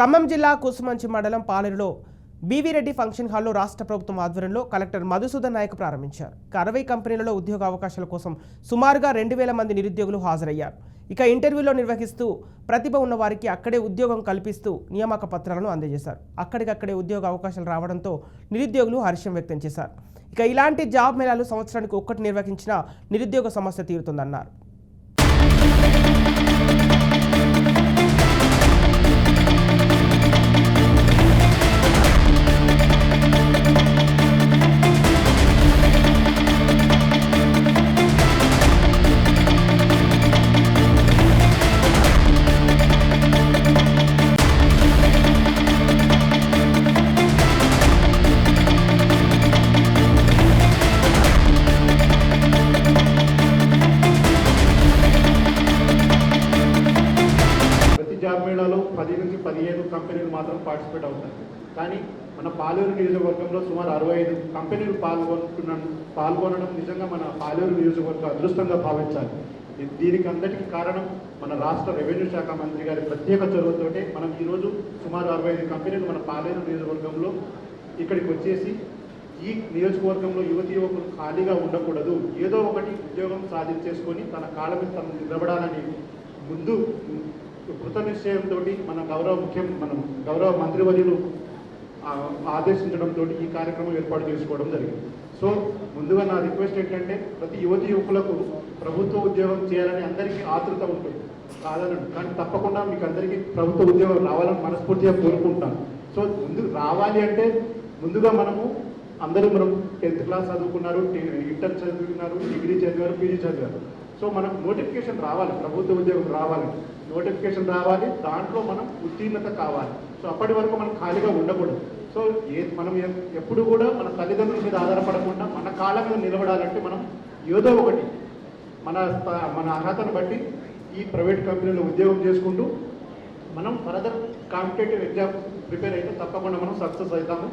ఖమ్మం జిల్లా కుసుమంచి మండలం పాలేరులో బీవీరెడ్డి ఫంక్షన్ హాల్లో రాష్ట్ర ప్రభుత్వం ఆధ్వర్యంలో కలెక్టర్ మధుసూదన్ నాయక్ ప్రారంభించారు. 60 కంపెనీలలో ఉద్యోగ అవకాశాల కోసం సుమారుగా 2000 మంది నిరుద్యోగులు హాజరయ్యారు. ఇక ఇంటర్వ్యూలో నిర్వహిస్తూ ప్రతిభ ఉన్న వారికి అక్కడే ఉద్యోగం కల్పిస్తూ నియామక పత్రాలను అందజేశారు. అక్కడికక్కడే ఉద్యోగ అవకాశాలు రావడంతో నిరుద్యోగులు హర్షం వ్యక్తం చేశారు. ఇక ఇలాంటి జాబ్ మేళాలు సంవత్సరానికి ఒక్కటి నిర్వహించినా నిరుద్యోగ సమస్య తీరుతుందన్నారు. జాబ్ మేళాలో 10 నుంచి 15 కంపెనీలు మాత్రం పార్టిసిపేట్ అవుతాయి. కానీ మన పాలేరు నియోజకవర్గంలో సుమారు 65 కంపెనీలు పాల్గొనడం నిజంగా మన పాలేరు నియోజకవర్గ అదృష్టంగా భావించాలి. దీనికి అందరికీ కారణం మన రాష్ట్ర రెవెన్యూ శాఖ మంత్రి గారి ప్రత్యేక చొరవతోటే మనం ఈరోజు సుమారు 65 కంపెనీలు మన పాలేరు నియోజకవర్గంలో ఇక్కడికి వచ్చేసి ఈ నియోజకవర్గంలో యువకులు ఖాళీగా ఉండకూడదు, ఏదో ఒకటి ఉద్యోగం సాధించేసుకొని తన కాళ్ళ మీద తను నిలబడాలని ముందు కృత నిశ్చయంతో మన గౌరవ మంత్రివర్యులు ఆదేశించడంతో ఈ కార్యక్రమం ఏర్పాటు చేసుకోవడం జరిగింది. సో ముందుగా నా రిక్వెస్ట్ ఏంటంటే ప్రతి యువకులకు ప్రభుత్వ ఉద్యోగం చేయాలని అందరికీ ఆతృత ఉంటుంది, కాదనండి. కానీ తప్పకుండా మీకు అందరికీ ప్రభుత్వ ఉద్యోగం రావాలని మనస్ఫూర్తిగా కోరుకుంటాను. సో ముందు రావాలి అంటే ముందుగా మనం 10th క్లాస్ చదువుకున్నారు, ఇంటర్ చదువుకున్నారు, డిగ్రీ చదివారు, పీజీ చదివారు. సో మనకు నోటిఫికేషన్ రావాలి, ప్రభుత్వ ఉద్యోగం రావాలి, నోటిఫికేషన్ రావాలి, దాంట్లో మనం ఉత్తీర్ణత కావాలి. సో అప్పటి వరకు మనం ఖాళీగా ఉండకూడదు. సో మనం ఎప్పుడు కూడా మన తల్లిదండ్రుల మీద ఆధారపడకుండా మన కాళ్ళ మీద నిలబడాలంటే మనం ఏదో ఒకటి మన అర్హతను బట్టి ఈ ప్రైవేట్ కంపెనీలో ఉద్యోగం చేసుకుంటూ మనం ఫర్దర్ కాంపిటేటివ్ ఎగ్జామ్ ప్రిపేర్ అయితే తప్పకుండా మనం సక్సెస్ అవుతాము.